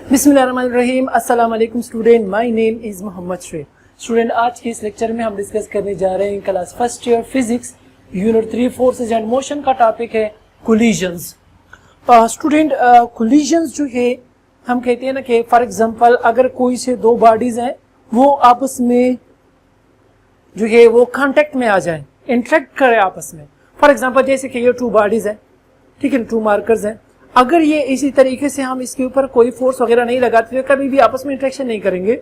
बिस्मिल्लाहिर्रहमानिर्रहीम। अस्सलाम वालेकुम student, my name is Mohammad Shoaib. Student, आज के इस लेक्चर में हम डिस्कस करने जा रहे हैं class first year physics unit 3 forces and motion का टॉपिक है कोलिजन्स। स्टूडेंट, कोलिजन्स जो है हम कहते हैं ना कि फॉर एग्जांपल अगर कोई से दो बॉडीज हैं वो आपस में जो है वो कांटेक्ट में आ जाए, इंटरेक्ट करे आपस में। फॉर एग्जांपल जैसे कि ये टू बॉडीज हैं, ठीक है, टू मार्कर्स हैं। अगर ये इसी तरीके से हम इसके ऊपर कोई फोर्स वगैरह नहीं लगाते तो कभी भी आपस में इंटरेक्शन नहीं करेंगे,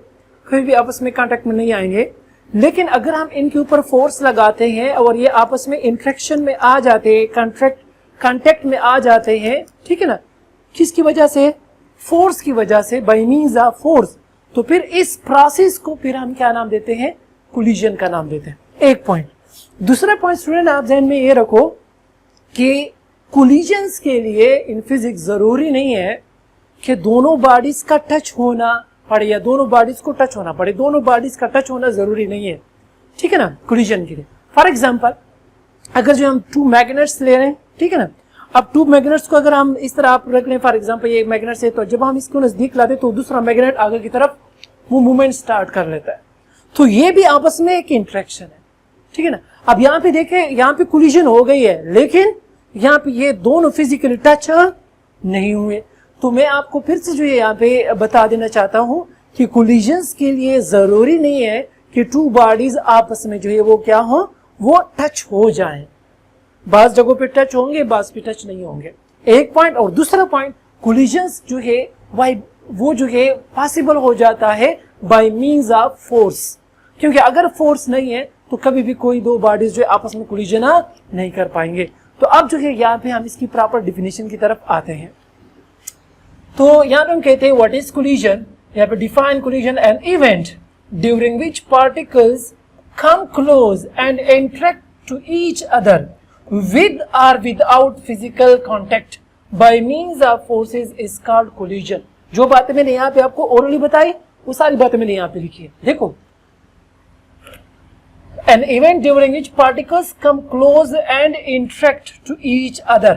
कभी भी आपस में कांटेक्ट में नहीं आएंगे। लेकिन अगर हम इनके ऊपर फोर्स लगाते हैं और ये आपस में इंटरेक्शन में आ जाते हैं, कांटेक्ट में आ जाते हैं, ठीक है ना, किसकी वजह से? फोर्स की वजह से, बाय मींस ऑफ फोर्स। तो फिर इस प्रोसेस को फिर हम क्या नाम देते हैं? कोलिजन का नाम देते हैं। एक पॉइंट। दूसरा पॉइंट स्टूडेंट, आप ध्यान में ये रखो कि कोलिजन्स के लिए इन फिजिक्स जरूरी नहीं है कि दोनों बॉडीज का टच होना पड़े या दोनों बॉडीज को टच होना पड़े। दोनों बॉडीज का टच होना जरूरी नहीं है, ठीक है ना, कोलिजन के लिए। फॉर एग्जांपल अगर जो हम टू मैग्नेट्स ले रहे हैं, ठीक है ना, अब टू मैग्नेट्स को अगर हम इस तरह आप रख लें, फॉर एग्जांपल ये मैग्नेट है, तो जब हम इसको नजदीक लाते तो दूसरा मैग्नेट आगे की तरफ वो मूवमेंट स्टार्ट कर लेता है। तो ये भी आपस में एक इंटरेक्शन है, ठीक है ना। अब यहाँ पे देखें, यहाँ पे कोलिजन हो गई है, लेकिन यहाँ पे ये दोनों फिजिकली टच नहीं हुए। तो मैं आपको फिर से जो है यहाँ पे बता देना चाहता हूँ कि कोलिजन्स के लिए जरूरी नहीं है कि टू बॉडीज आपस में जो है वो क्या हो, वो टच हो जाएं। बास जगहों पे टच होंगे, बास पे टच नहीं होंगे। एक पॉइंट। और दूसरा पॉइंट, कोलिजन्स जो है वो जो है पॉसिबल हो जाता है बाय मींस ऑफ फोर्स, क्योंकि अगर फोर्स नहीं है तो कभी भी कोई दो बॉडीज जो आपस में कोलिजन नहीं कर पाएंगे। तो अब जो है यहाँ पे हम इसकी प्रॉपर डिफिनेशन की तरफ आते हैं। तो यहाँ पे हम कहते हैं व्हाट इज कोलिजन। यहाँ पे define collision an event during which particles come close and interact to each other with और without physical contact by means of forces is called collision. जो बातें मैंने यहाँ पे आपको ओरली बताई वो सारी बातें मैंने यहाँ पे लिखी है। देखो, an event during which particles come close and interact to each other।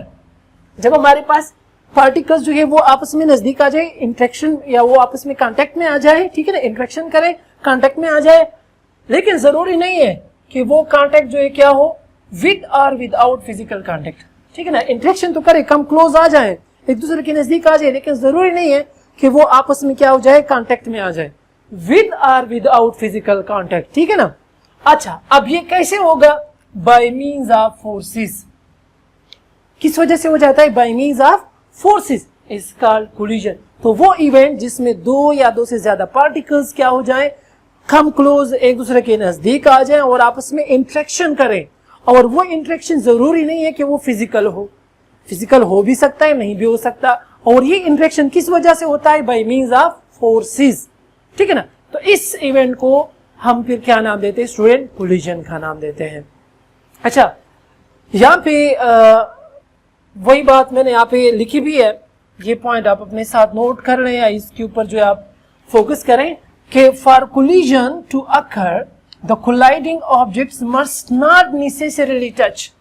जब हमारे पास पार्टिकल्स जो है वो आपस में नजदीक आ जाए, इंटरेक्शन या वो आपस में कांटेक्ट में आ जाए, ठीक है ना, इंटरेक्शन करे, कांटेक्ट में आ जाए। लेकिन जरूरी नहीं है कि वो कांटेक्ट जो है क्या हो, विद और विदाउट फिजिकल कांटेक्ट, ठीक है ना। इंटरेक्शन तो करे, कम क्लोज आ जाए, एक दूसरे के नजदीक आ जाए, लेकिन जरूरी नहीं है कि वो आपस में क्या हो जाए, कांटेक्ट में आ जाए, विद और विदाउट फिजिकल कांटेक्ट, ठीक है ना। अच्छा, अब ये कैसे होगा? Bye means of forces. किस वजह से हो जाता है? Bye means of forces is called collision. तो वो इवेंट जिसमें दो या दो से ज्यादा पार्टिकल्स क्या हो जाए, कम क्लोज, एक दूसरे के नजदीक आ जाए और आपस में इंटरेक्शन करें। और वो इंटरेक्शन जरूरी नहीं है कि वो फिजिकल हो, फिजिकल हो भी सकता है, नहीं भी हो सकता। और ये इंटरेक्शन किस वजह से होता है? बाय मींस ऑफ फोर्सेस, ठीक है ना। तो इस इवेंट को हम फिर क्या नाम देते हैं स्टूडेंट? कोलिजन का नाम देते हैं। अच्छा, यहाँ पे वही बात मैंने यहाँ पे लिखी भी है, ये पॉइंट आप अपने साथ नोट कर रहे हैं, इसके ऊपर जो आप फोकस करें कि for collision to occur the colliding objects must not necessarily touch.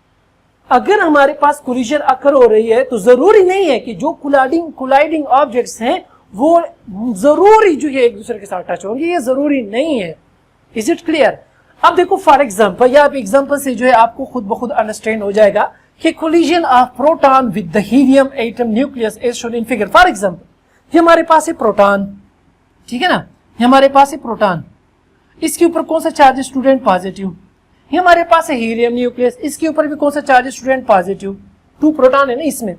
अगर हमारे पास कोलिजन अकर हो रही है तो जरूरी नहीं है कि जो कोलाइडिंग ऑब्जेक्ट्स हैं वो जरूरी जो है एक दूसरे के साथ टच होंगे, ये जरूरी नहीं है। Is it clear? अब देखो, फॉर एग्जाम्पल, या एग्जाम्पल से जो है आपको खुद ब खुद अंडरस्टैंड हो जाएगा कि collision of proton with the helium atom nucleus is shown in figure. For example, ये हमारे पास है प्रोटॉन, ठीक है ना, ये हमारे पास है प्रोटॉन, इसके ऊपर कौन सा चार्ज है स्टूडेंट? पॉजिटिव। ये हमारे पास है हीलियम न्यूक्लियस, इसके ऊपर भी कौन सा चार्ज है स्टूडेंट? पॉजिटिव। टू प्रोटॉन है ना इसमें।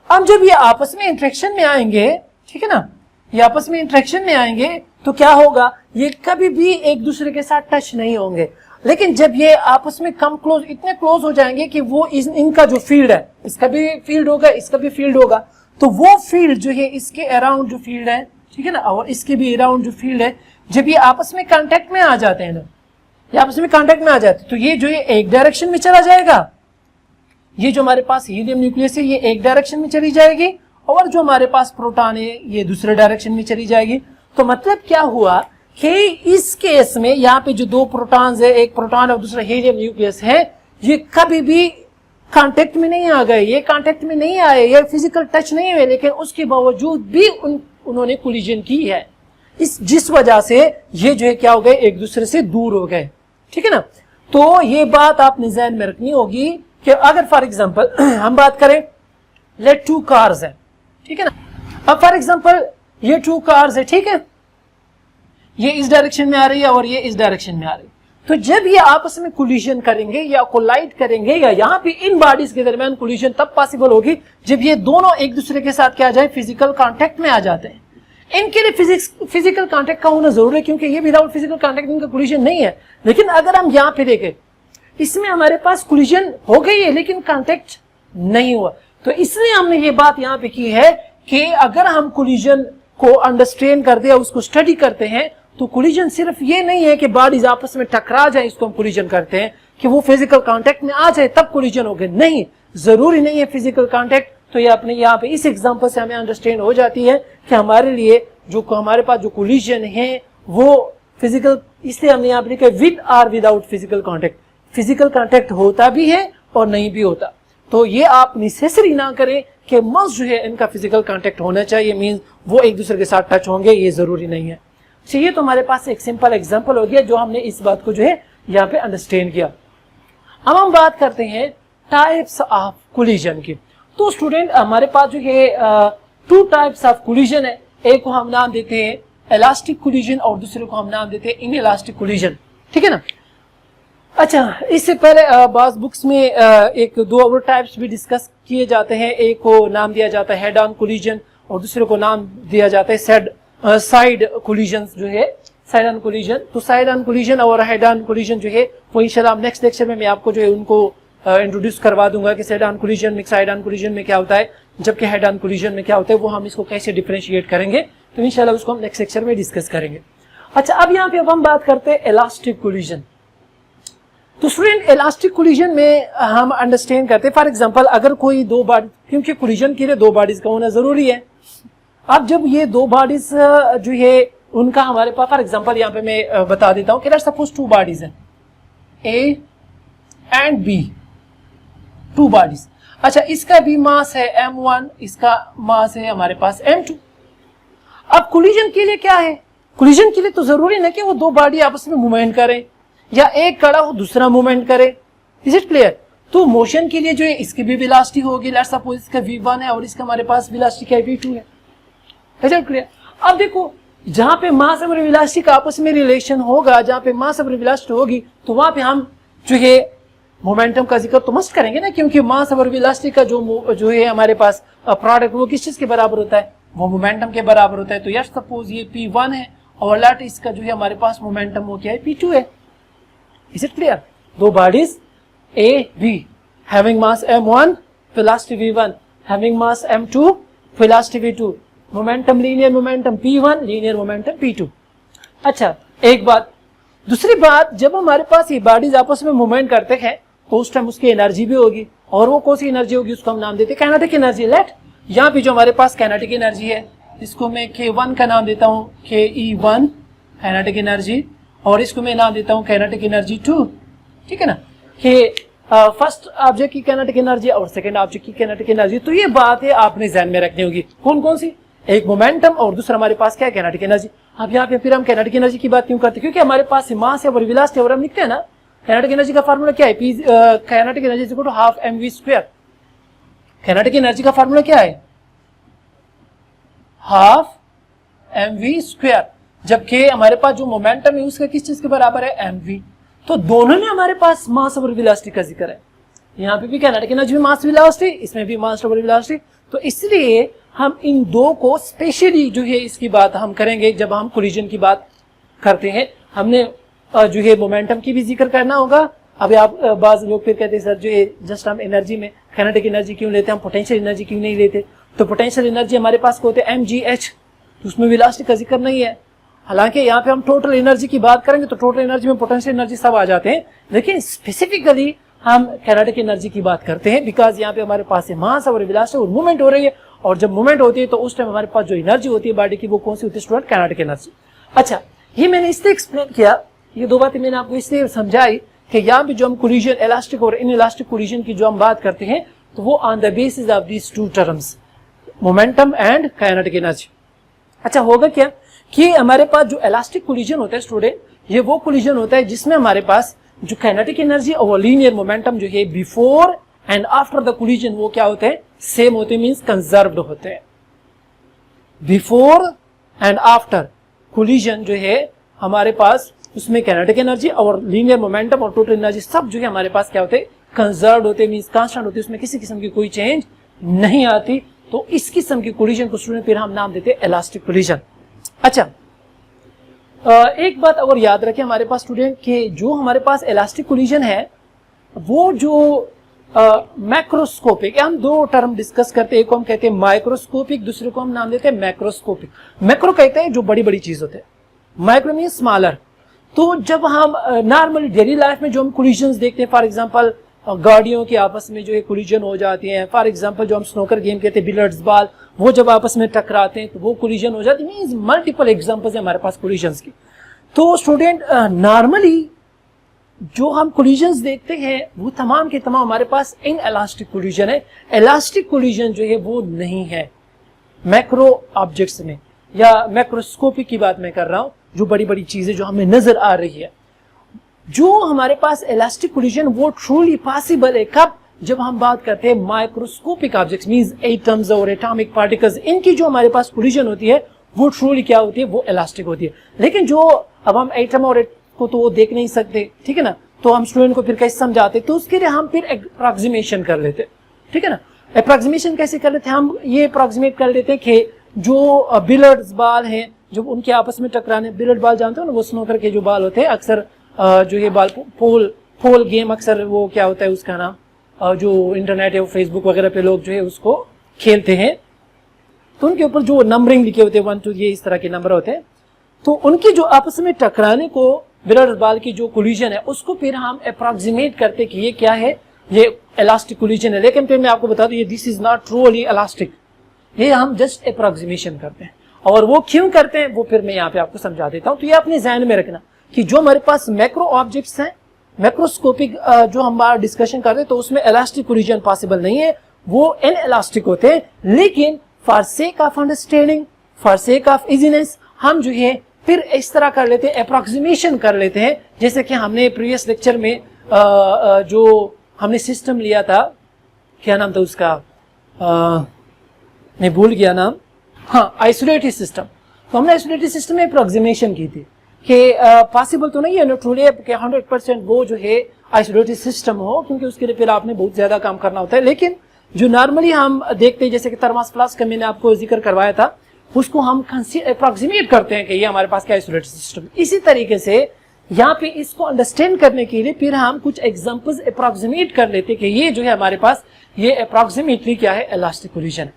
अब जब ये आपस में इंटरेक्शन में आएंगे, ठीक है ना, ये आपस में इंटरेक्शन में आएंगे तो क्या होगा, ये कभी भी एक दूसरे के साथ टच नहीं होंगे। लेकिन जब ये आपस में कम क्लोज, इतने क्लोज हो जाएंगे कि वो इनका जो फील्ड है, इसका भी फील्ड होगा, इसका भी फील्ड होगा, तो वो फील्ड जो है इसके अराउंड जो फील्ड है, ठीक है ना, और इसके भी अराउंड जो फील्ड है, जब ये आपस में कांटेक्ट में आ जाते हैं ना, ये आपस में कांटेक्ट में आ जाते हैं, तो ये जो है एक डायरेक्शन में चला जाएगा। ये जो हमारे पास हीलियम न्यूक्लियस है ये एक डायरेक्शन में चली जाएगी, और जो हमारे पास प्रोटॉन है ये दूसरे डायरेक्शन में चली जाएगी। तो मतलब क्या हुआ कि इस केस में यहाँ पे जो दो प्रोटॉन्स है, एक प्रोटॉन और दूसरा हीलियम न्यूक्लियस है, ये कभी भी कांटेक्ट में नहीं आ गए, ये कांटेक्ट में नहीं आए, ये फिजिकल टच नहीं हुए, लेकिन उसके बावजूद भी उन्होंने कोलिजन की है, जिस वजह से ये जो है क्या हो गए, एक दूसरे से दूर हो गए, ठीक है ना। तो ये बात आपने ध्यान में रखनी होगी कि अगर फॉर एग्जांपल हम बात करें, लेट 2 कार्स है, ठीक है ना। अब फॉर एग्जांपल ये 2 कार्स है, ठीक है, ये इस डायरेक्शन में आ रही है और ये इस डायरेक्शन में आ रही है। तो जब ये आपस में कोलिजन करेंगे या कोलाइड करेंगे, या यहाँ पे इन बॉडीज के दरमियान कोलिजन तब पॉसिबल होगी जब ये दोनों एक दूसरे के साथ क्या आ जाए, फिजिकल कांटेक्ट में आ जाते हैं। इनके लिए फिजिकल कांटेक्ट का होना जरूरी है, क्योंकि ये विदाउट फिजिकल कांटेक्ट इनका कोलिजन नहीं है। लेकिन अगर हम यहाँ पे देखें, इसमें हमारे पास कोलिजन हो गई है लेकिन कांटेक्ट नहीं हुआ, तो इसलिए हमने ये बात यहाँ पे की है कि अगर हम कोलिजन को अंडरस्टैंड करते हैं, उसको स्टडी करते हैं, तो कोलिजन सिर्फ ये नहीं है कि बॉडीज आपस में टकरा जाए, इसको हम कोलिजन करते हैं, कि वो फिजिकल कांटेक्ट में आ जाए तब कोलिजन हो गए, नहीं, जरूरी नहीं है फिजिकल कांटेक्ट। तो ये अपने यहाँ पे इस एग्जांपल से हमें अंडरस्टैंड हो जाती है कि हमारे लिए जो हमारे पास जो कोलिजन है वो फिजिकल, इसलिए हमने यहाँ पे लिखा with or without physical contact. Physical contact होता भी है और नहीं भी होता, तो ये आप नेसेसरी ना करें कि मस्ट जो है इनका फिजिकल कांटेक्ट होना चाहिए, मींस वो एक दूसरे के साथ टच होंगे, ये जरूरी नहीं है। ये तो हमारे पास एक सिंपल एग्जांपल हो गया जो हमने इस बात को जो है यहाँ पे अंडरस्टैंड किया। अब हम बात करते हैं टाइप्स ऑफ कोलिजन की। तो स्टूडेंट हमारे पास जो है 2 टाइप्स ऑफ कोलिजन है, एक को हम नाम देते हैं इलास्टिक कोलिजन और दूसरे को हम नाम देते हैं इनइलास्टिक कोलिजन, ठीक है ना। अच्छा, इससे पहले बाज बुक्स में एक 2 और टाइप्स भी डिस्कस किए जाते हैं। एक को नाम दिया जाता है हेड ऑन कोलिजन और दूसरे को नाम दिया जाता है साइड कोलिजन, जो है साइड ऑन कोलिजन। तो साइड ऑन कोलिजन और हेड ऑन कोलिजन जो है वो इंशाल्लाह नेक्स्ट लेक्चर में मैं आपको जो है उनको इंट्रोड्यूस करवा दूंगा कि साइड ऑन कोलिजन में, साइड ऑन कोलिजन में क्या होता है, जबकि हेड ऑन कोलिजन में क्या होता है, वो हम इसको कैसे डिफरेंशिएट करेंगे, तो इंशाल्लाह उसको हम नेक्स्ट लेक्चर में डिस्कस करेंगे। अच्छा, अब यहाँ पे अब हम बात करते हैं इलास्टिक कोलिजन। तो स्टूडेंट इलास्टिक कोलिजन में हम अंडरस्टैंड करते हैं, फॉर एग्जांपल अगर कोई 2 बॉडी, क्योंकि कोलिजन के लिए 2 बॉडीज का होना जरूरी है। अब जब ये 2 बॉडीज जो है उनका हमारे पास, फॉर एग्जांपल यहाँ पे मैं बता देता हूँ कि लेट्स सपोज 2 बॉडीज हैं, ए एंड बी, 2 बॉडीज। अच्छा, इसका भी मास है m1, इसका मास है हमारे पास m2। अब कोलिजन के लिए क्या है, कोलिजन के लिए तो जरूरी ना कि वो 2 बॉडी आपस में मूवमेंट करें या एक खड़ा हो दूसरा मूवमेंट करे, इज इट क्लियर। तो मोशन के लिए जो है इसकी भी वेलोसिटी होगी, लेट्स सपोज इसका v1 है और इसका हमारे पास वेलोसिटी क्या है, v2 है, इज इट क्लियर। अब देखो, जहां पे मास और वेलोसिटी का आपस में रिलेशन होगा, जहां पे मास और वेलोसिटी होगी, तो वहां पे हम जो है मोमेंटम का जिक्र तो मस्ट करेंगे ना, क्योंकि मास और वेलोसिटी का जो है हमारे पास प्रोडक्ट वो किस चीज के बराबर होता है, वो मोमेंटम के बराबर होता है। तो यार सपोज ये p1 है और लेट इसका जो है हमारे पास मोमेंटम वो क्या है, p2 है, is it clear. 2 bodies A B having mass m1, velocity v1, having mass m2, velocity v2, momentum linear momentum p1, linear momentum p2। अच्छा, एक बात। दूसरी बात, जब हमारे पास ये बॉडीज आपस में मूवमेंट करते हैं तो उस टाइम उसकी एनर्जी भी होगी, और वो कौन सी एनर्जी होगी, उसको हम नाम देते हैं काइनेटिक एनर्जी। लेट यहाँ पे जो हमारे पास काइनेटिक एनर्जी है, इसको मैं k1 का नाम देता हूँ, ke1 काइनेटिक एनर्जी, और इसको मैं नाम देता हूँ काइनेटिक एनर्जी 2, ठीक है ना, कि फर्स्ट ऑब्जेक्ट की काइनेटिक एनर्जी और सेकंड ऑब्जेक्ट की काइनेटिक एनर्जी। तो ये बात है आपने ध्यान में रखनी होगी, कौन कौन सी, एक मोमेंटम और दूसरा हमारे पास क्या है, काइनेटिक एनर्जी। अब यहाँ पे फिर हम काइनेटिक एनर्जी की बात क्यों करते हैं, क्योंकि हमारे पास मास है और वेलोसिटी और हम लिखते हैं ना, काइनेटिक एनर्जी का फार्मूला क्या है, kinetic energy is equal to half mv²। Kinetic energy का फार्मूला क्या है, हाफ mv², जबकि हमारे पास जो मोमेंटम है उसका किस चीज के बराबर है, mv। तो दोनों में हमारे पास मास और वेलोसिटी का जिक्र है, यहाँ पे भी काइनेटिक एनर्जी में मास वेलोसिटी, इसमें भी मास और वेलोसिटी। तो इसलिए हम इन 2 को स्पेशली जो है इसकी बात हम करेंगे जब हम कोलिजन की बात करते हैं। हमने जो है मोमेंटम की भी जिक्र करना होगा। अभी आप बाज लोग फिर कहते हैं सर जो है जस्ट हम एनर्जी में काइनेटिक एनर्जी क्यों लेते हैं, हम पोटेंशियल एनर्जी क्यों नहीं लेते। तो पोटेंशियल एनर्जी हमारे पास को होते हैं mgh, तो उसमें वेलोसिटी का जिक्र नहीं है। हालांकि यहाँ पे हम टोटल एनर्जी की बात करेंगे तो टोटल एनर्जी में पोटेंशियल एनर्जी सब आ जाते हैं, लेकिन स्पेसिफिकली हम काइनेटिक एनर्जी की बात करते हैं, बिकॉज यहाँ पे हमारे पास मास और वेलोसिटी और मूवमेंट हो रही है, और जब मूवमेंट होती है तो उस टाइम हमारे पास जो एनर्जी होती है बॉडी की वो कौन सी होती है स्टूडेंट, काइनेटिक एनर्जी। अच्छा, ये मैंने इसलिए एक्सप्लेन किया, ये 2 बातें मैंने आपको इसलिए समझाई कि यहाँ पे जो हम कोलिजन इलास्टिक और इनइलास्टिक कोलिजन की जो हम बात करते हैं तो वो on the basis of these 2 terms, momentum and kinetic energy. अच्छा, होगा क्या कि हमारे पास जो इलास्टिक कोलिजन होता है स्टूडेंट, ये वो कोलिजन होता है जिसमें हमारे पास जो काइनेटिक एनर्जी और लीनियर मोमेंटम जो है before and after the collision वो क्या होते हैं, सेम होते हैं, मींस कंजर्व्ड होते हैं। बिफोर एंड आफ्टर कोलिजन जो है हमारे पास उसमें काइनेटिक एनर्जी और लीनियर मोमेंटम और टोटल एनर्जी सब जो है हमारे पास क्या होते हैं, कंजर्व्ड होते हैं, मींस कांस्टेंट होते हैं, उसमें किसी किस्म की कोई चेंज नहीं आती। तो इस किस्म की कोलिजन को स्टूडेंट फिर हम नाम देते हैं इलास्टिक कोलिजन। अच्छा, एक बात और याद रखें हमारे पास स्टूडेंट कि जो हमारे पास इलास्टिक कोलिजन है वो जो मैक्रोस्कोपिक, हम दो टर्म डिस्कस करते हैं, एक को हम कहते हैं माइक्रोस्कोपिक, दूसरे को हम नाम देते हैं मैक्रोस्कोपिक। मैक्रो कहते हैं जो बड़ी बड़ी चीज होते हैं, माइक्रो मीन स्मॉलर। तो जब हम नॉर्मली डेली लाइफ में जो हम कोलिजन्स देखते हैं, फॉर एग्जांपल गाड़ियों की आपस में जो है कोलिजन हो जाती है, फॉर एग्जांपल जो हम स्नोकर गेम कहते हैं बिलियर्ड्स बॉल, वो जब आपस में टकराते हैं तो वो कोलिजन हो जाती है। मींस मल्टीपल एग्जांपल्स है हमारे पास कोलिजन्स की। तो स्टूडेंट नॉर्मली जो हम कोलिजन्स देखते हैं वो तमाम के तमाम हमारे पास इन इलास्टिक कोलिजन है। इलास्टिक कोलिजन जो है वो नहीं है मैक्रो ऑब्जेक्ट्स में, या मैक्रोस्कोपिक की बात मैं कर रहा हूं, जो बड़ी बड़ी चीजें जो हमें नजर आ रही है। जो हमारे पास इलास्टिक कोलिजन वो ट्रूली पॉसिबल है कब, जब हम बात करते हैं माइक्रोस्कोपिक ऑब्जेक्ट्स, मींस एटम्स और एटॉमिक पार्टिकल्स, इनकी जो हमारे पास कोलिजन होती है वो ट्रूली क्या होती है, वो इलास्टिक होती है। लेकिन जो अब हम एटम और को तो वो देख नहीं सकते, ठीक है ना, तो हम स्टूडेंट को फिर कैसे समझाते, तो उसके लिए हम फिर अप्रोक्सीमेशन कर लेते, ठीक है ना। अप्रोक्सीमेशन कैसे कर लेते हैं, हम ये अप्रोक्सीमेट कर लेते हैं कि जो बिलियर्ड्स बॉल हैं जब उनके आपस में टकराने, बिलियर्ड बॉल जानते हो ना, वो स्नोकर के जो बॉल होते हैं, अक्सर जो ये बॉल पोल गेम, अक्सर वो क्या होता है उसका नाम, जो इंटरनेट है, फेसबुक वगैरह पे लोग जो है उसको खेलते हैं, तो उनके ऊपर जो नंबरिंग लिखे होते हैं 1 2 ये इस तरह के नंबर होते हैं, तो उनकी जो आपस में टकराने को बिलियर्ड बॉल की जो कोलिजन है उसको फिर हम अप्रोक्सीमेट करते कि ये क्या है, ये इलास्टिक कोलिजन है। लेकिन फिर मैं आपको बता दूं ये this is not truly elastic, ये हम जस्ट अप्रोक्सीमेशन करते हैं। और वो क्यों करते हैं वो फिर मैं यहाँ पे आपको समझा देता हूँ। तो ये अपने ध्यान में रखना कि जो हमारे पास मैक्रो ऑब्जेक्ट्स हैं, मैक्रोस्कोपिक जो हम डिस्कशन कर रहे हैं, तो उसमें इलास्टिक कोलिजन पॉसिबल नहीं है, वो इनइलास्टिक होते हैं। लेकिन for sake of understanding, for sake of easiness, हम जो है फिर इस तरह कर लेते हैं, अप्रोक्सीमेशन कर लेते हैं। जैसे कि हमने प्रीवियस लेक्चर में जो हमने सिस्टम लिया था, क्या नाम था उसका, मैं भूल गया नाम, हाँ, आइसोलेटेड सिस्टम। तो हमने आइसोलेटेड सिस्टम में अप्रोक्सीमेशन की थी कि पॉसिबल तो नहीं है ट्रूली 100% वो जो है आइसोलेटेड सिस्टम हो, क्योंकि उसके लिए फिर आपने बहुत ज्यादा काम करना होता है। लेकिन जो नॉर्मली हम देखते हैं, जैसे कि थर्मस फ्लास्क का मैंने आपको जिक्र करवाया था, उसको हम अप्रोक्सीमेट करते हैं कि ये हमारे पास क्या आइसोलेटेड सिस्टम। इसी तरीके से यहाँ पे इसको अंडरस्टैंड करने के लिए फिर हम कुछ एग्जांपल्स अप्रोक्सीमेट कर लेते हैं कि ये जो है हमारे पास ये अप्रोक्सीमेटली क्या है, इलास्टिक कोलिजन।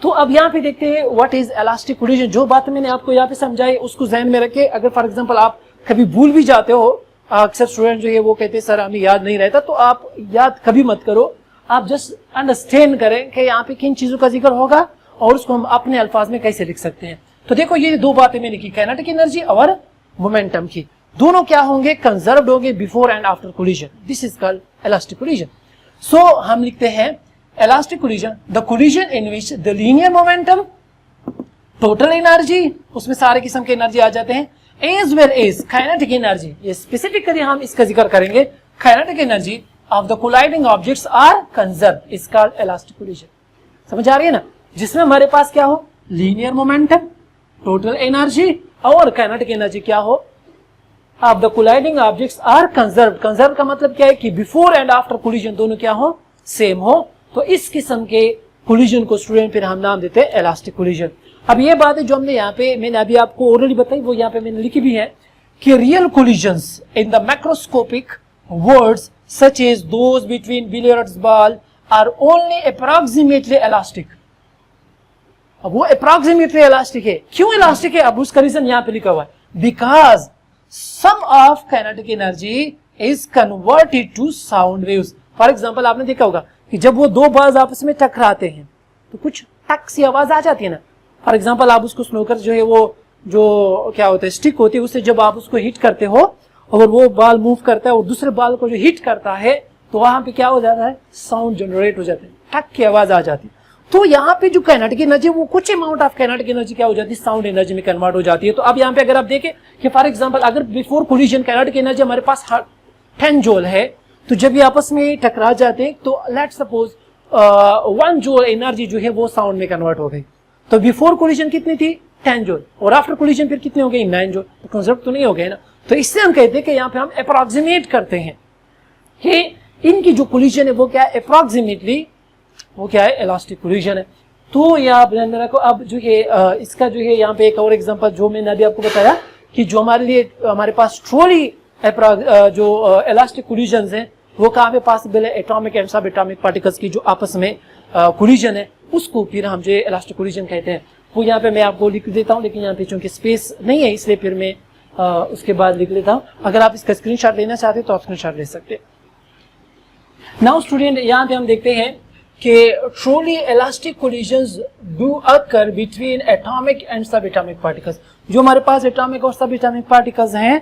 तो अब यहाँ पे देखते हैं व्हाट इज इलास्टिक कोलिजन। जो बात मैंने आपको यहाँ पे समझाई उसको ध्यान में रखे। अगर फॉर एग्जांपल आप कभी भूल भी जाते हो, अक्सर स्टूडेंट जो है वो कहते हैं सर हमें याद नहीं रहता, तो आप याद कभी मत करो, आप जस्ट अंडरस्टैंड करें कि यहाँ पे किन चीजों का जिक्र होगा और उसको हम अपने अल्फाज में कैसे लिख सकते हैं। तो देखो ये दो बातें मैंने की, काइनेटिक एनर्जी और मोमेंटम की, दोनों क्या होंगे, कंजर्व्ड होंगे before and after collision. This is called elastic collision. So हम लिखते हैं elastic collision, the collision in which the linear momentum, total energy, उसमें सारे किस्म के एनर्जी आ जाते हैं, as well as kinetic energy, ये स्पेसिफिकली हम इसका जिक्र करेंगे, kinetic energy of the colliding objects are conserved, is called elastic collision. समझ आ रही है ना, जिसमें हमारे पास क्या हो, लीनियर मोमेंटम, टोटल एनर्जी और काइनेटिक एनर्जी क्या हो, of the colliding objects are conserved. Conserve का मतलब क्या है कि बिफोर एंड आफ्टर कोलिजन दोनों क्या हो, सेम हो। तो इस किस्म के कोलिजन को स्टूडेंट फिर हम नाम देते हैं इलास्टिक कोलिजन। अब ये बात है जो हमने यहाँ पे, मैंने अभी आपको ऑलरेडी बताई, वो यहाँ पे मैंने लिखी भी है कि real collisions in the macroscopic words such as those between billiards ball are only approximately elastic. अब वो अप्रॉक्सीमेटली इलास्टिक है, क्यों इलास्टिक है, अब उसका रीजन यहाँ पे लिखा हुआ है, because some of kinetic energy is converted to sound waves. For example आपने देखा होगा कि जब वो दो बाल्स आपस में टकराते हैं तो कुछ टक सी आवाज आ जाती है ना। फॉर एग्जांपल आप उसको स्नोकर जो है वो जो क्या होता है स्टिक होती है, उससे जब आप उसको हिट करते हो और वो बॉल मूव करता है और दूसरे बॉल को जो हिट करता है तो वहां पे क्या हो जाता है, साउंड जनरेट हो जाता है, टक की आवाज आ जाती है। तो यहाँ पे जो काइनेटिक एनर्जी वो कुछ अमाउंट ऑफ काइनेटिक एनर्जी क्या हो जाती है, साउंड एनर्जी में कन्वर्ट हो जाती है। तो अब यहाँ पे अगर आप देखें कि फॉर एग्जांपल अगर बिफोर कोलिजन काइनेटिक एनर्जी हमारे पास 10 जूल है, तो जब ये आपस में टकरा जाते हैं तो लेट्स सपोज 1 जूल एनर्जी जो है वो साउंड में कन्वर्ट हो गई। तो बिफोर कोलिजन कितनी थी, 10 जूल, और आफ्टर कोलिजन फिर कितनी हो गई, 9 जूल। तो कंजर्व तो नहीं हो गए ना। तो इससे हम कहते हैं कि यहाँ पे हम अप्रोक्सीमेट करते हैं कि इनकी जो कोलिजन है वो क्या है, अप्रोक्सीमेटली वो क्या है, इलास्टिक कोलिजन है। तो यहाँ ध्यान में रखो। अब जो है इसका जो है यहाँ पे एक और एग्जांपल जो मैंने अभी आपको बताया कि जो हमारे लिए हमारे पास ट्रूली जो इलास्टिक कोलिजन है वो कहाँ पे पॉसिबल है, एटॉमिक एंड सब एटॉमिक पार्टिकल्स की जो आपस में कोलिजन है उसको फिर हम जो इलास्टिक कोलिजन कहते हैं। वो यहाँ पे मैं आपको लिख देता हूँ, लेकिन यहाँ पे चूंकि स्पेस नहीं है इसलिए फिर मैं उसके बाद लिख लेता हूँ। अगर आप इसका स्क्रीनशॉट लेना चाहते हैं तो आप स्क्रीनशॉट ले सकते हैं। नाउ स्टूडेंट, यहाँ पे हम देखते हैं कि truly elastic collisions do occur between atomic and subatomic particles। जो हमारे पास एटॉमिक और सब एटॉमिक पार्टिकल्स हैं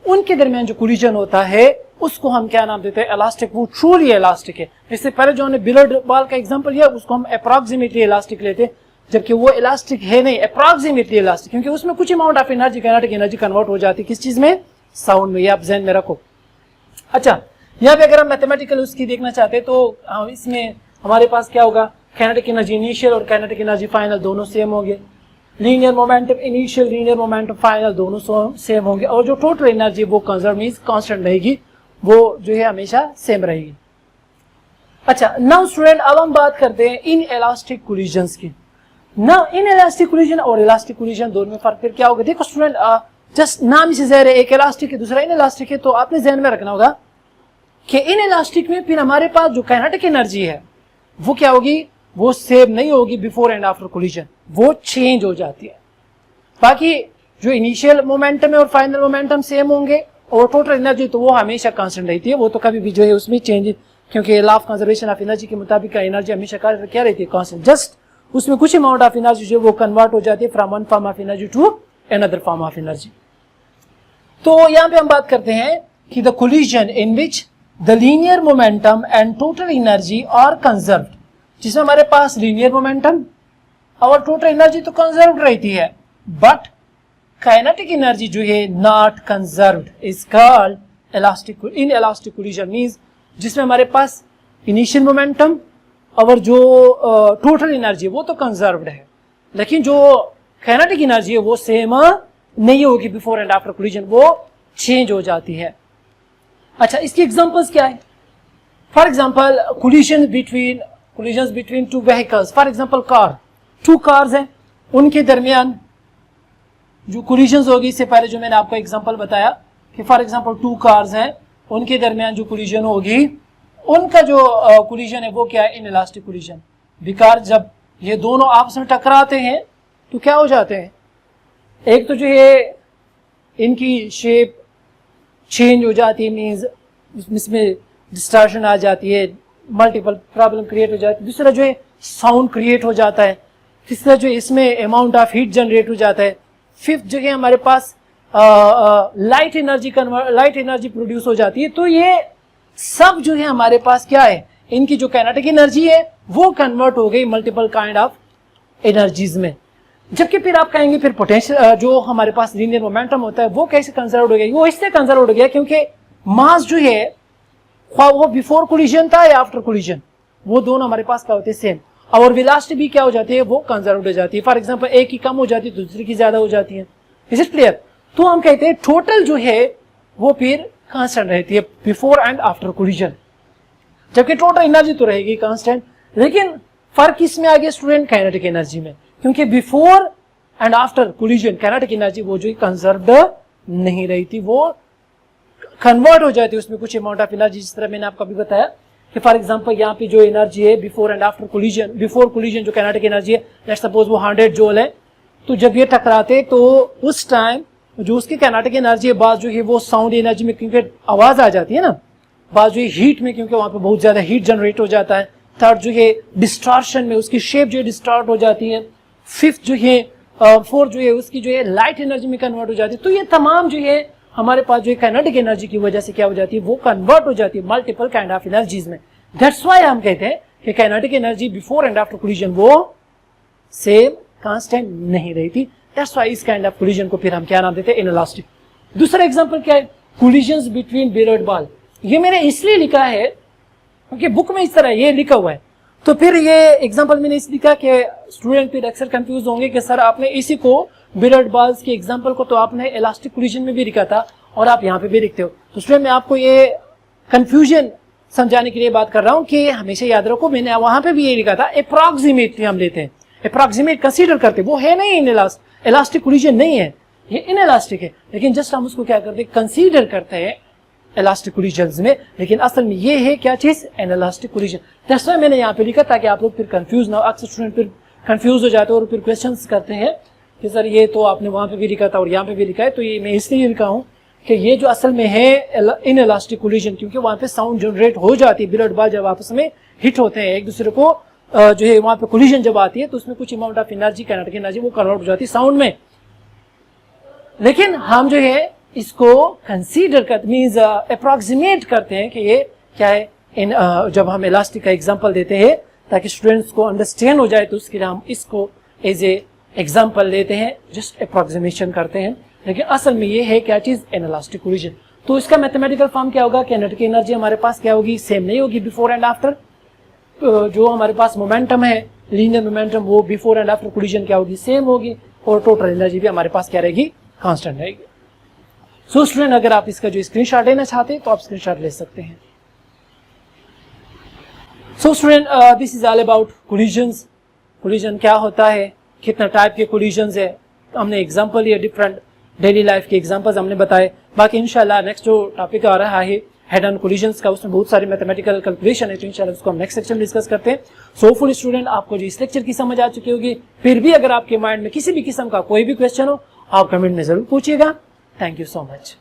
उनके दरमियान जो कोलिजन होता है उसको हम क्या नाम देते हैं, इलास्टिक। वो ट्रूली इलास्टिक है। इससे पहले जो हमने बिलियर्ड बॉल का एग्जांपल लिया उसको हम अप्रोक्सीमेटली इलास्टिक लेते हैं, जबकि वो इलास्टिक है नहीं, अप्रोक्सीमेटली इलास्टिक, क्योंकि उसमें कुछ amount of energy kinetic energy convert हो जाती है किस चीज में, साउंड में। ये आप ध्यान में रखो। अच्छा, यहाँ पे अगर हम मैथमेटिकल उसकी देखना चाहते हैं तो इसमें हमारे पास क्या होगा, काइनेटिक एनर्जी इनिशियल और काइनेटिक एनर्जी फाइनल दोनों सेम होंगे। Linear momentum initial, linear momentum final दोनों सेम होंगे। और जो टोटल एनर्जी वो कंजर्व मींस कांस्टेंट रहेगी, वो जो है हमेशा सेम रहेगी। अच्छा, नाउ स्टूडेंट अब हम बात करते हैं इन इलास्टिक कोलिजन्स की। नाउ इन इलास्टिक कोलिजन और इलास्टिक कोलिजन दोनों में फर्क फिर क्या होगा। देखो स्टूडेंट, जस्ट नाम से ज़ाहिर है, एक इलास्टिक है दूसरा इन इलास्टिक है, तो आपने ध्यान में रखना होगा कि इन इलास्टिक में फिर हमारे पास जो काइनेटिक एनर्जी है वो क्या होगी, वो सेम नहीं होगी बिफोर एंड आफ्टर कोलिजन, वो चेंज हो जाती है। बाकी जो इनिशियल मोमेंटम है और फाइनल मोमेंटम सेम होंगे, और टोटल एनर्जी तो वो हमेशा कांस्टेंट रहती है, वो तो कभी भी जो है उसमें चेंज, क्योंकि law of conservation of energy के मुताबिक एनर्जी हमेशा क्या रहती है, कांस्टेंट। जस्ट उसमें कुछ अमाउंट ऑफ एनर्जी जो है वो कन्वर्ट हो जाती है from one form of energy to another form of energy. तो यहाँ पे हम बात करते हैं कि the collision in which the linear momentum and total energy are conserved, जिसमें हमारे पास लीनियर मोमेंटम और टोटल एनर्जी तो कंजर्व्ड रहती है, बट काइनेटिक एनर्जी जो है not conserved, is called elastic inelastic collision. Means जिसमें हमारे पास इनिशियल मोमेंटम और जो टोटल एनर्जी वो तो कंजर्व्ड है, लेकिन जो काइनेटिक एनर्जी है वो सेम नहीं होगी बिफोर एंड आफ्टर कोलिजन, वो चेंज हो जाती है। अच्छा, इसकी एग्जांपल्स क्या है। For example collisions between two vehicles. For example car, 2 cars हैं, उनके दरमियान जो कोलिजन्स होगी, इससे पहले जो मैंने आपको एग्जांपल बताया कि फॉर एग्जांपल 2 कार्स हैं, उनके दरमियान जो कोलिजन होगी, उनका जो कोलिजन है वो क्या है, इन इलास्टिक कोलिजन। बिकॉज जब ये दोनों आपस में टकराते हैं तो क्या हो जाते हैं, एक तो जो है इनकी शेप चेंज हो जाती है, मीन्स इसमें डिस्टॉर्शन आ जाती है, मल्टीपल प्रॉब्लम क्रिएट हो जाती है। दूसरा जो है साउंड क्रिएट हो जाता है। तीसरा जो इसमें अमाउंट ऑफ हीट जनरेट हो जाता है। फिफ्थ जो है हमारे पास लाइट एनर्जी प्रोड्यूस हो जाती है। तो ये सब जो है हमारे पास क्या है, इनकी जो काइनेटिक एनर्जी है वो कन्वर्ट हो गई मल्टीपल काइंड ऑफ एनर्जीज में। जबकि फिर आप कहेंगे फिर पोटेंशियल जो हमारे पास लीनियर मोमेंटम होता है वो कैसे कंजर्व हो गया, वो इसलिए कंजर्व हो गया क्योंकि मास जो है वो बिफोर कोलिजन था या आफ्टर कोलिजन, वो दोनों हमारे पास क्या होते हैं, सेम। और वेलोसिटी भी क्या हो जाती है, वो कंजर्व हो जाती है। फॉर एग्जांपल एक की कम हो जाती है तो दूसरी की ज्यादा हो जाती है। Is it clear. तो हम कहते हैं टोटल जो है वो फिर कांस्टेंट रहती है बिफोर एंड आफ्टर कोलिजन, जबकि टोटल एनर्जी तो रहेगी कांस्टेंट। लेकिन फर्क इसमें आ गया स्टूडेंट काइनेटिक एनर्जी में, क्योंकि before and after collision kinetic energy वो जो कंजर्व्ड नहीं रहती, वो कन्वर्ट हो जाती है उसमें कुछ अमाउंट ऑफ एनर्जी। जिस तरह मैंने आपको अभी बताया कि फॉर एग्जांपल यहाँ पे जो एनर्जी है before and after collision, before collision जो काइनेटिक एनर्जी है, लेट्स सपोज वो 100 जूल है, तो जब ये टकराते तो उस टाइम जो उसकी काइनेटिक एनर्जी है, बात जो है वो साउंड एनर्जी में, क्योंकि आवाज आ जाती है ना, बात जो है हीट में, क्योंकि वहां पे बहुत ज्यादा हीट जनरेट हो जाता है। थर्ड जो है डिस्टॉर्शन में, उसकी शेप जो है डिस्टॉर्ट हो जाती है। फिफ्थ जो है फोर्थ जो है उसकी जो है लाइट एनर्जी में कन्वर्ट हो जाती है। तो ये तमाम जो है हमारे पास जो है काइनेटिक एनर्जी की वजह से क्या हो जाती है, वो कन्वर्ट हो जाती है मल्टीपल काइंड ऑफ एनर्जीज में। दैट्स व्हाई हम कहते हैं कि kinetic energy before and after collision वो सेम कांस्टेंट नहीं रही थी। दैट्स व्हाई इस काइंड ऑफ कोलिजन को फिर हम क्या नाम देते हैं, इनइलास्टिक। दूसरा एग्जांपल क्या है, कोलिजन्स बिटवीन बिलियर्ड बॉल। ये मैंने इसलिए लिखा है क्योंकि बुक में इस तरह ये लिखा हुआ है, तो फिर ये एग्जांपल मैंने इसलिए लिखा कि स्टूडेंट फिर अक्सर कंफ्यूज होंगे कि सर आपने इसी को बिलियर्ड बॉल्स के एग्जांपल को तो आपने इलास्टिक कोलिजन में भी लिखा था और आप यहाँ पे भी लिखते हो। तो स्टूडेंट मैं आपको ये कंफ्यूजन समझाने के लिए बात कर रहा हूँ कि हमेशा याद रखो, मैंने वहां पे भी ये लिखा था अप्रॉक्सीमेटली हम लेते हैं, अप्रॉक्सीमेट कंसीडर करते, वो है नहीं इलास्टिक कोलिजन नहीं है, ये इनइलास्टिक है, लेकिन जस्ट हम उसको क्या करते हैं, कंसीडर करते हैं इलास्टिक कोलिजन्स में, लेकिन असल में ये है क्या चीज, इनइलास्टिक कोलिजन। दैट्स व्हाई मैंने यहाँ पे लिखा ताकि आप लोग फिर कंफ्यूज ना हो। अक्सर स्टूडेंट फिर कंफ्यूज हो जाते हैं और फिर क्वेश्चंस करते हैं कि सर ये तो आपने वहां पे भी लिखा था और यहाँ पे भी लिखा है, तो ये मैं इसलिए लिखा हूँ कि ये जो असल में है इनइलास्टिक कोलिजन, क्योंकि वहां पे साउंड जनरेट हो जाती है, बिलियर्ड बॉल जब आपस में हिट होते हैं एक दूसरे को, जो है वहां पे कोलिजन जब आती है तो उसमें कुछ amount of energy, kinetic energy वो कन्वर्ट हो जाती है साउंड में। लेकिन हम जो है इसको कंसीडर करते, मींस अप्रॉक्सीमेट करते हैं कि ये क्या है, जब हम इलास्टिक का एग्जांपल देते हैं ताकि स्टूडेंट्स को अंडरस्टैंड हो जाए, तो उसके लिए हम इसको एज ए एग्जांपल लेते हैं, जस्ट अप्रॉक्सीमेशन करते हैं, लेकिन असल में ये है क्या चीज, इनइलास्टिक कोलिजन। तो इसका मैथमेटिकल फॉर्म क्या होगा, काइनेटिक एनर्जी हमारे पास क्या होगी, सेम नहीं होगी बिफोर एंड आफ्टर। जो हमारे पास मोमेंटम है, लीनियर मोमेंटम, वो बिफोर एंड आफ्टर कोलिजन क्या होगी, सेम होगी, और टोटल एनर्जी भी हमारे पास क्या रहेगी, कांस्टेंट रहेगी। सो स्टूडेंट अगर आप इसका जो स्क्रीनशॉट लेना चाहते हैं तो आप स्क्रीनशॉट ले सकते हैं। So student this is all about collisions. Collision क्या होता है, कितना टाइप के कोलिजन्स है, हमने एग्जांपल लिए, डिफरेंट डेली लाइफ के एग्जांपल्स हमने बताए। बाकी इंशाल्लाह नेक्स्ट जो टॉपिक आ रहा है हेड ऑन कोलिजन्स का, उसमें बहुत सारे मैथमेटिकल कैलकुलेशन है, तो इंशाल्लाह उसको हम नेक्स्ट सेक्शन में डिस्कस करते हैं। सो होपफुली स्टूडेंट आपको जो इस लेक्चर की समझ आ चुकी होगी। फिर भी अगर आपके माइंड में किसी भी किस्म का कोई भी क्वेश्चन हो, आप कमेंट में जरूर पूछिएगा। Thank you so much.